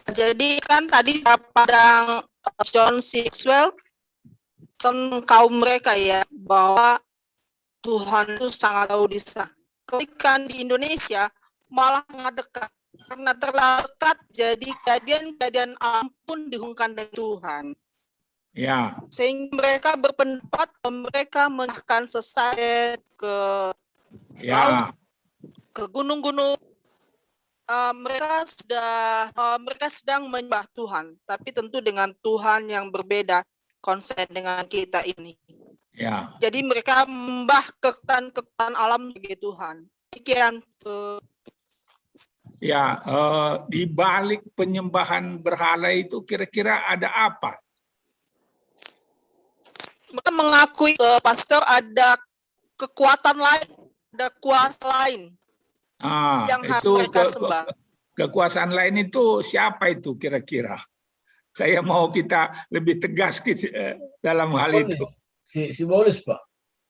Jadi kan tadi pada John Maxwell tentang kaum mereka ya, bahwa Tuhan itu sangat tahu di sana. Ketika di Indonesia malah sangat dekat, karena terlalu dekat, jadi kejadian-kejadian alam pun dihubungkan dengan Tuhan. Ya. Sehingga mereka berpendapat mereka menyerahkan sesajen ke laut, ke gunung-gunung. Mereka sedang menyembah Tuhan, tapi tentu dengan Tuhan yang berbeda konsep dengan kita ini. Ya. Jadi mereka menyembah kekuatan alam sebagai Tuhan. Demikian. Ya, di balik penyembahan berhala itu kira-kira ada apa? Mereka mengakui pastor ada kekuatan lain, ada kuasa lain yang harus mereka sembah. Kekuasaan lain itu siapa itu kira-kira? Saya mau kita lebih tegas dalam hal itu. Simbolis, Pak.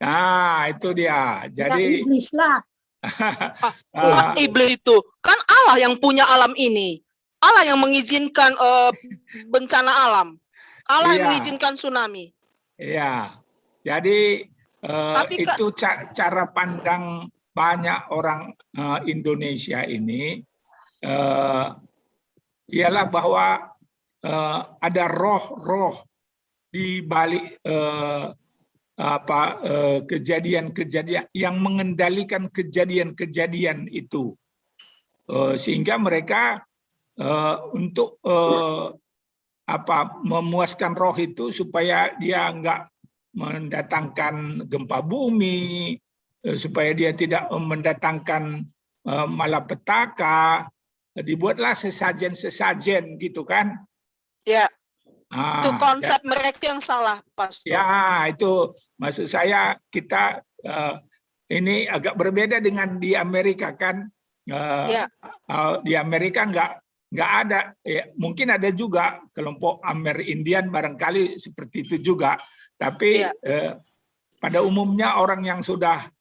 Nah, itu dia. Jadi iblis lah. Iblis itu kan Allah yang punya alam ini. Allah yang mengizinkan bencana alam. Allah yang mengizinkan tsunami. Iya. Jadi itu cara pandang banyak orang Indonesia ini ialah bahwa ada roh-roh di balik kejadian-kejadian yang mengendalikan kejadian-kejadian itu, sehingga mereka untuk memuaskan roh itu supaya dia enggak mendatangkan gempa bumi, supaya dia tidak mendatangkan malapetaka, dibuatlah sesajen-sesajen gitu kan? Ya. Itu konsep mereka yang salah, Pastor. Ya, itu maksud saya kita ini agak berbeda dengan di Amerika kan? Di Amerika nggak ada, ya, mungkin ada juga kelompok Amer-Indian barangkali seperti itu juga, tapi pada umumnya orang yang sudah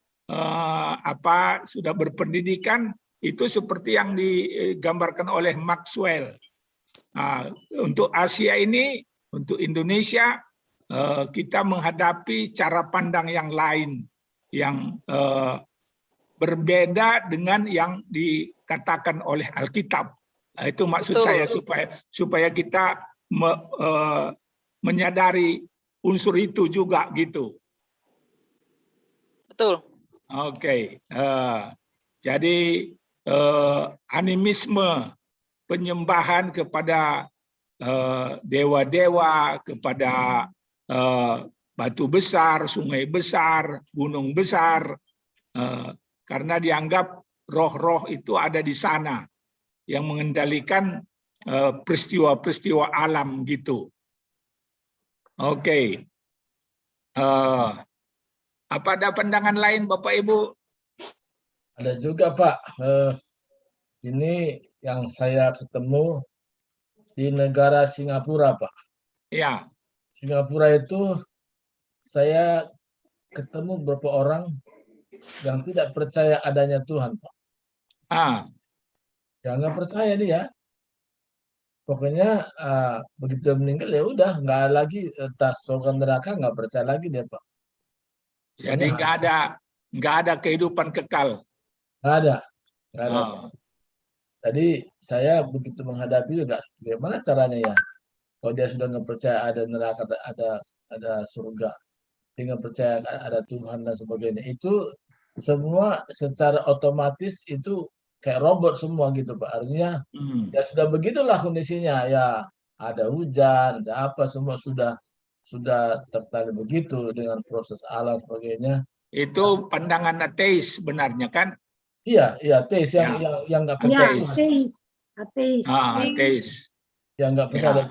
sudah berpendidikan itu seperti yang digambarkan oleh Maxwell. Untuk Asia ini, untuk Indonesia, kita menghadapi cara pandang yang lain, yang berbeda dengan yang dikatakan oleh Alkitab. Itu maksud saya supaya kita menyadari unsur itu juga gitu. Betul. Oke. Jadi animisme, penyembahan kepada dewa-dewa, kepada batu besar, sungai besar, gunung besar, karena dianggap roh-roh itu ada di sana yang mengendalikan peristiwa-peristiwa alam gitu. Oke. Apa ada pandangan lain Bapak Ibu? Ada juga Pak. Ini yang saya ketemu di negara Singapura, Pak. Ya. Singapura itu saya ketemu beberapa orang yang tidak percaya adanya Tuhan, Pak. Yang nggak percaya dia. Pokoknya begitu meninggal ya udah nggak lagi entah surga neraka, nggak percaya lagi dia, Pak. Jadi nggak ada kehidupan kekal. Nggak ada. Nggak ada. Tadi saya begitu menghadapi juga, bagaimana caranya ya? Kalau dia sudah nggak percaya ada neraka, ada surga, dia nggak percaya ada Tuhan dan sebagainya, itu semua secara otomatis itu kayak robot semua gitu Pak. Artinya ya sudah begitulah kondisinya, ya ada hujan, ada apa, semua sudah tertali begitu dengan proses alam sebagainya. Itu pandangan ateis sebenarnya kan? Iya, ateis yang nggak percaya. Ateis. Ateis. Yang nggak percaya.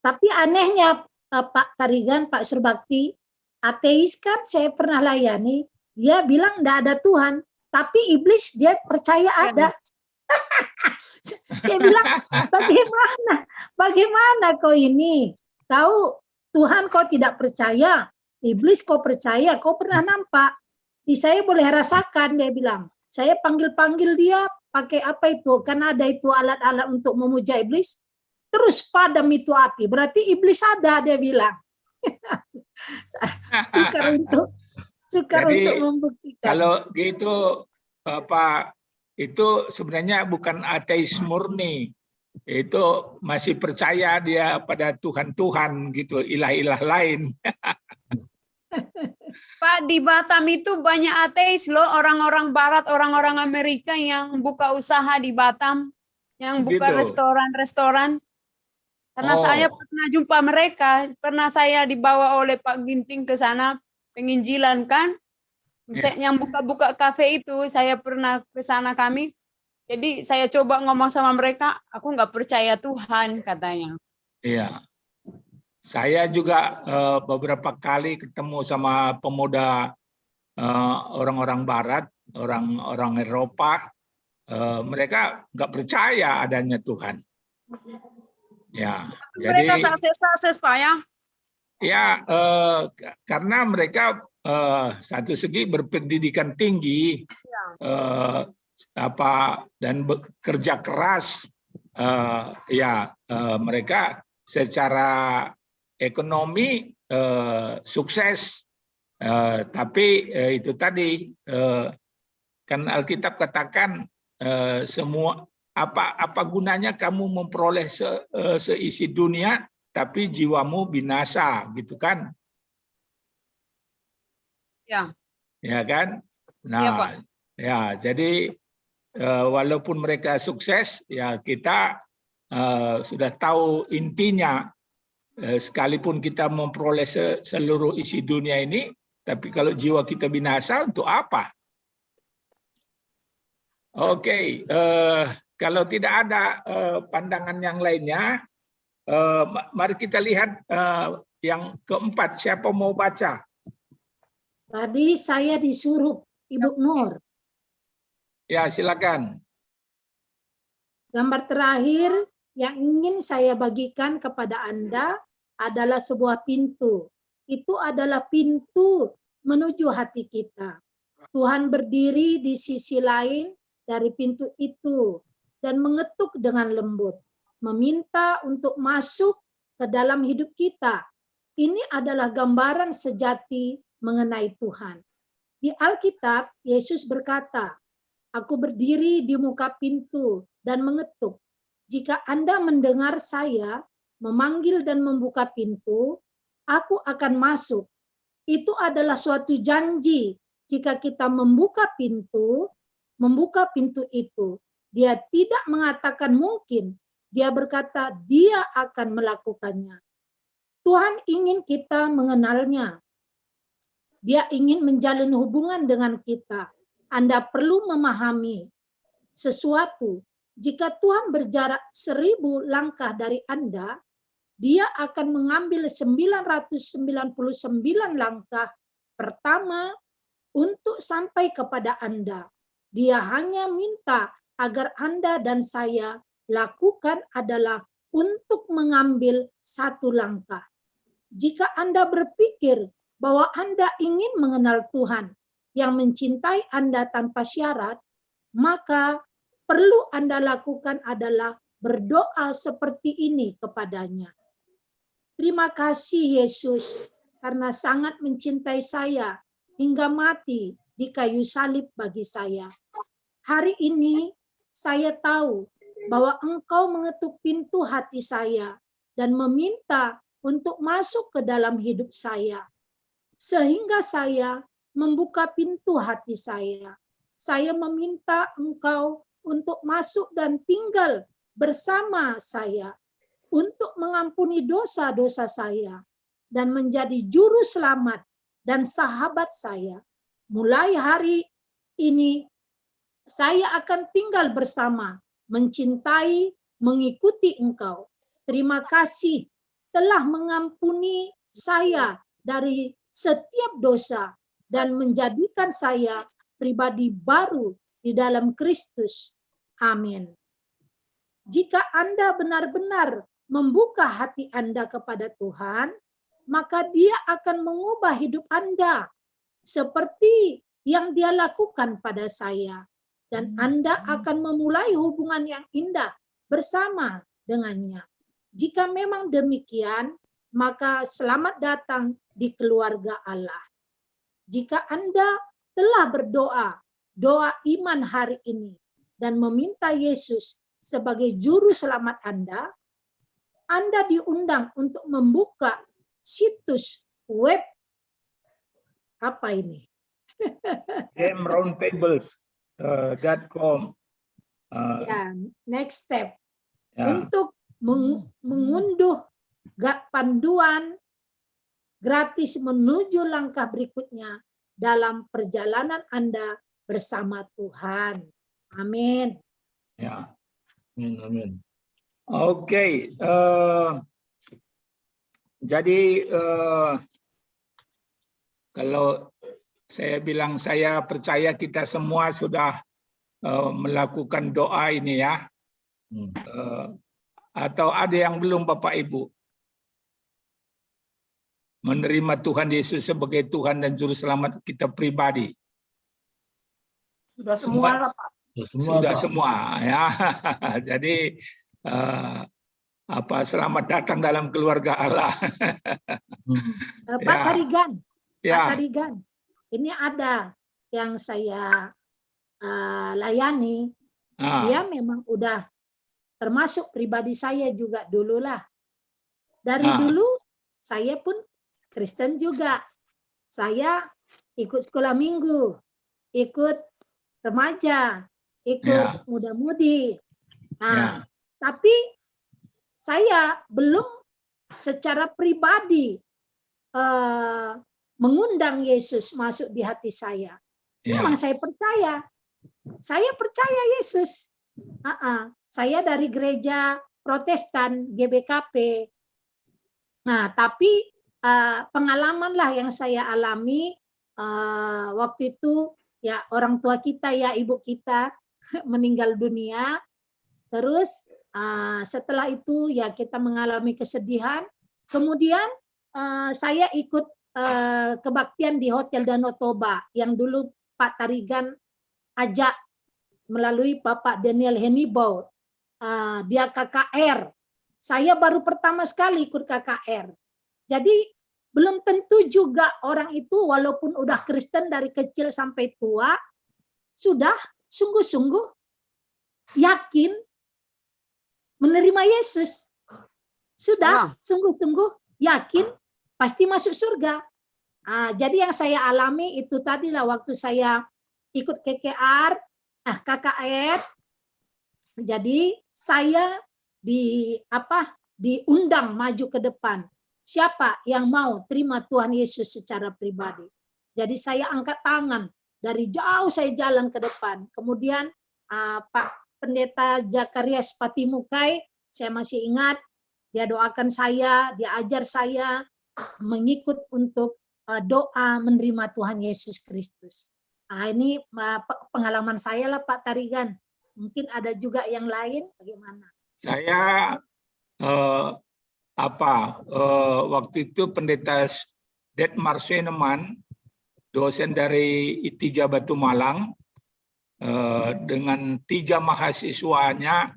Tapi anehnya Pak Tarigan, Pak Surbakti, ateis kan saya pernah layani, dia bilang nggak ada Tuhan, tapi iblis dia percaya ada. Saya bilang, bagaimana kau ini? Kau Tuhan kau tidak percaya, iblis kau percaya, kau pernah nampak? Saya boleh rasakan, dia bilang. Saya panggil-panggil dia, pakai apa itu? Kan ada itu alat-alat untuk memuja iblis. Terus padam itu api. Berarti iblis ada, dia bilang. Sukar Jadi, untuk membuktikan. kalau gitu itu sebenarnya bukan ateis murni. Itu masih percaya dia pada Tuhan-Tuhan gitu, ilah-ilah lain. Pak, di Batam itu banyak ateis loh, orang-orang Barat, orang-orang Amerika yang buka usaha di Batam, yang buka Gitu. restoran-restoran. Karena saya pernah jumpa mereka, pernah saya dibawa oleh Pak Ginting ke sana penginjilan kan. Yang buka-buka kafe itu, saya pernah ke sana kami. Jadi saya coba ngomong sama mereka, aku nggak percaya Tuhan katanya. Iya. Saya juga beberapa kali ketemu sama pemuda orang-orang Barat, orang-orang Eropa, mereka nggak percaya adanya Tuhan. Ya, Mereka jadi sukses Pak ya. ya karena mereka satu segi berpendidikan tinggi, dan bekerja keras, mereka secara ekonomi sukses, tapi itu tadi kan Alkitab katakan semua apa gunanya kamu memperoleh seisi dunia tapi jiwamu binasa, gitu kan? Ya. Ya kan? Nah, Ya, Pak. ya jadi walaupun mereka sukses, ya kita sudah tahu intinya. Sekalipun kita memperoleh seluruh isi dunia ini, tapi kalau jiwa kita binasa, untuk apa? Oke, kalau tidak ada pandangan yang lainnya, mari kita lihat yang keempat. Siapa mau baca? Tadi saya disuruh Ibu Nur. Ya, silakan. Gambar terakhir yang ingin saya bagikan kepada Anda adalah sebuah pintu. Itu adalah pintu menuju hati kita. Tuhan berdiri di sisi lain dari pintu itu dan mengetuk dengan lembut, meminta untuk masuk ke dalam hidup kita. Ini adalah gambaran sejati mengenai Tuhan. Di Alkitab, Yesus berkata, "Aku berdiri di muka pintu dan mengetuk. Jika Anda mendengar saya memanggil dan membuka pintu, aku akan masuk." Itu adalah suatu janji. Jika kita membuka pintu itu, dia tidak mengatakan mungkin, dia berkata dia akan melakukannya. Tuhan ingin kita mengenalnya. Dia ingin menjalin hubungan dengan kita. Anda perlu memahami sesuatu. Jika Tuhan berjarak 1000 langkah dari Anda, dia akan mengambil 999 langkah pertama untuk sampai kepada Anda. Dia hanya minta agar Anda dan saya lakukan adalah untuk mengambil satu langkah. Jika Anda berpikir bahwa Anda ingin mengenal Tuhan yang mencintai Anda tanpa syarat, maka perlu Anda lakukan adalah berdoa seperti ini kepadanya. Terima kasih Yesus karena sangat mencintai saya hingga mati di kayu salib bagi saya. Hari ini saya tahu bahwa Engkau mengetuk pintu hati saya dan meminta untuk masuk ke dalam hidup saya. Sehingga saya membuka pintu hati saya. Saya meminta Engkau untuk masuk dan tinggal bersama saya, untuk mengampuni dosa-dosa saya, dan menjadi juru selamat dan sahabat saya. Mulai hari ini, saya akan tinggal bersama, mencintai, mengikuti Engkau. Terima kasih telah mengampuni saya dari setiap dosa dan menjadikan saya pribadi baru di dalam Kristus. Amin. Jika Anda benar-benar membuka hati Anda kepada Tuhan, maka Dia akan mengubah hidup Anda seperti yang Dia lakukan pada saya. dan Anda akan memulai hubungan yang indah bersama dengannya. Jika memang demikian, maka selamat datang di keluarga Allah. Jika Anda telah berdoa, doa iman hari ini, dan meminta Yesus sebagai juru selamat Anda diundang untuk membuka situs web apa ini? GameRoundtables.com. Ya, next step. Ya. Untuk mengunduh panduan gratis menuju langkah berikutnya dalam perjalanan Anda bersama Tuhan. Amin. Ya. Amin. Oke. Jadi kalau saya bilang saya percaya kita semua sudah melakukan doa ini ya. Atau ada yang belum Bapak Ibu? Menerima Tuhan Yesus sebagai Tuhan dan Juru Selamat kita pribadi. Sudah semua, Pak. Sudah semua ya. Jadi selamat datang dalam keluarga Allah. Pak Tarigan. Ya. Pak Tarigan. Ini ada yang saya layani. Dia memang udah termasuk pribadi saya juga dululah. Dari dulu saya pun Kristen juga. Saya ikut sekolah minggu, ikut remaja, ikut muda-mudi. Tapi saya belum secara pribadi mengundang Yesus masuk di hati saya. Memang saya percaya. Saya percaya Yesus. Saya dari gereja Protestan GBKP. Nah, tapi pengalaman lah yang saya alami waktu itu ya orang tua kita ya ibu kita meninggal dunia. Terus setelah itu ya kita mengalami kesedihan. Kemudian saya ikut kebaktian di Hotel Danau Toba yang dulu Pak Tarigan ajak melalui Bapak Daniel Henibau. Dia KKR. Saya baru pertama sekali ikut KKR. Jadi belum tentu juga orang itu walaupun udah Kristen dari kecil sampai tua sudah sungguh-sungguh yakin menerima Yesus. Sudah sungguh-sungguh yakin pasti masuk surga. Jadi yang saya alami itu tadilah waktu saya ikut KKR. Jadi saya diundang maju ke depan. Siapa yang mau terima Tuhan Yesus secara pribadi? Jadi saya angkat tangan dari jauh, saya jalan ke depan. Kemudian Pak Pendeta Zakarias Patimukai, saya masih ingat, dia doakan saya, dia ajar saya mengikut untuk doa menerima Tuhan Yesus Kristus. Ini pengalaman saya lah Pak Tarigan. Mungkin ada juga yang lain, bagaimana? Saya waktu itu Pendeta Detmar Seneman, dosen dari I3 Batu Malang, dengan 3 mahasiswanya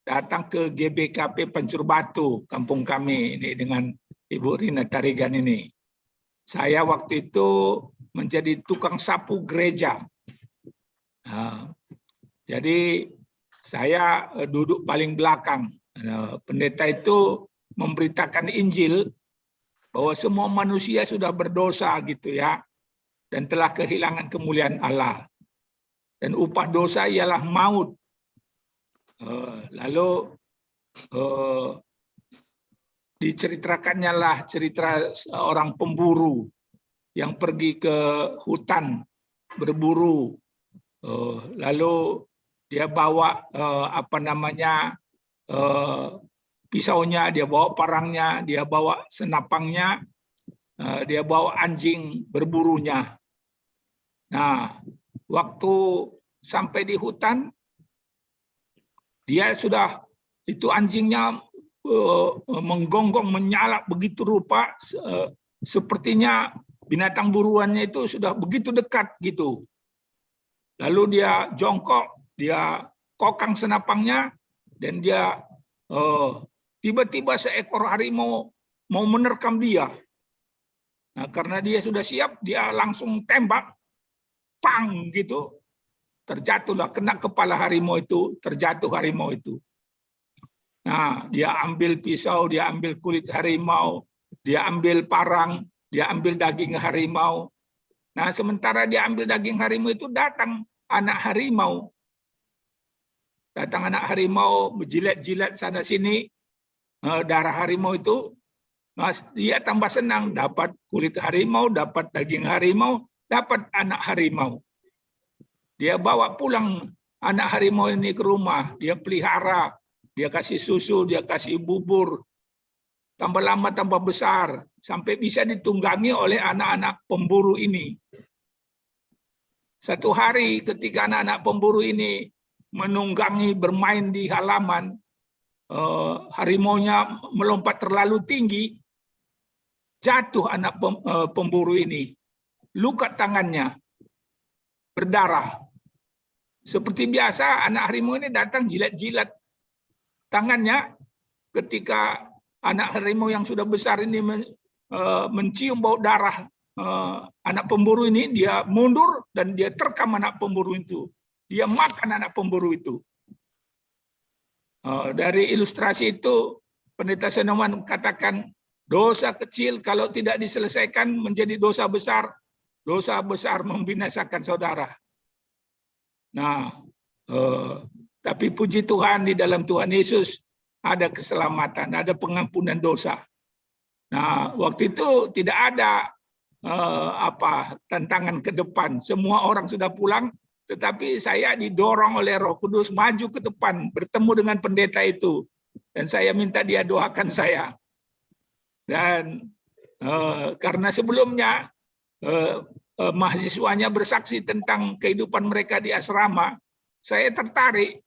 datang ke GBKP Pancur Batu, kampung kami ini dengan Ibu Rina Tarigan ini. Saya waktu itu menjadi tukang sapu gereja. Jadi saya duduk paling belakang. Pendeta itu memberitakan Injil bahwa semua manusia sudah berdosa gitu ya, dan telah kehilangan kemuliaan Allah. Dan upah dosa ialah maut. Lalu diceritakannya lah cerita seorang pemburu yang pergi ke hutan berburu. Lalu dia bawa pisaunya, dia bawa parangnya, dia bawa senapangnya, dia bawa anjing berburunya. Nah, waktu sampai di hutan, dia sudah, itu anjingnya menggonggong, menyalak begitu rupa, sepertinya binatang buruannya itu sudah begitu dekat gitu. Lalu dia jongkok, dia kokang senapangnya, dan dia tiba-tiba seekor harimau mau menerkam dia. Nah, karena dia sudah siap, dia langsung tembak, pang gitu, terjatuhlah, kena kepala harimau itu, terjatuh harimau itu. Nah, dia ambil pisau, dia ambil kulit harimau, dia ambil parang, dia ambil daging harimau. Nah, sementara dia ambil daging harimau itu, datang anak harimau. Datang anak harimau, menjilat-jilat sana sini darah harimau itu. Mas, dia tambah senang, dapat kulit harimau, dapat daging harimau, dapat anak harimau. Dia bawa pulang anak harimau ini ke rumah, dia pelihara, dia kasih susu, dia kasih bubur. Tambah lama tambah besar, sampai bisa ditunggangi oleh anak-anak pemburu ini. Satu hari ketika anak-anak pemburu ini menunggangi bermain di halaman, harimaunya melompat terlalu tinggi, jatuh anak pemburu ini, luka tangannya, berdarah. Seperti biasa, anak harimau ini datang jilat-jilat tangannya. Ketika anak harimau yang sudah besar ini mencium bau darah anak pemburu ini, dia mundur dan dia terkam anak pemburu itu. Dia makan anak pemburu itu. Dari ilustrasi itu, Pendeta Senoman katakan, dosa kecil kalau tidak diselesaikan menjadi dosa besar membinasakan saudara. Nah, tapi puji Tuhan, di dalam Tuhan Yesus ada keselamatan, ada pengampunan dosa. Nah, waktu itu tidak ada tantangan ke depan. Semua orang sudah pulang, tetapi saya didorong oleh Roh Kudus maju ke depan, bertemu dengan pendeta itu, dan saya minta dia doakan saya. Dan karena sebelumnya mahasiswanya bersaksi tentang kehidupan mereka di asrama, saya tertarik.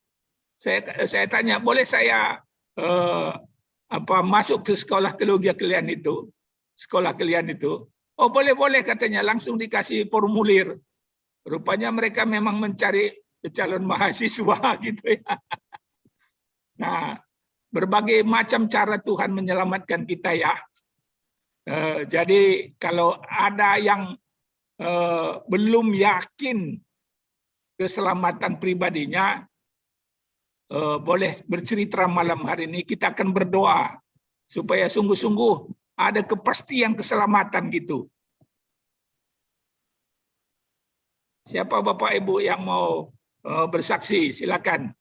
Saya tanya, boleh saya masuk ke sekolah teologi kalian itu? Sekolah kalian itu? Oh, boleh katanya, langsung dikasih formulir. Rupanya mereka memang mencari calon mahasiswa gitu ya. Nah, berbagai macam cara Tuhan menyelamatkan kita ya. Jadi kalau ada yang belum yakin keselamatan pribadinya, boleh bercerita malam hari ini. Kita akan berdoa supaya sungguh-sungguh ada kepastian keselamatan gitu. Siapa Bapak Ibu yang mau bersaksi, silakan.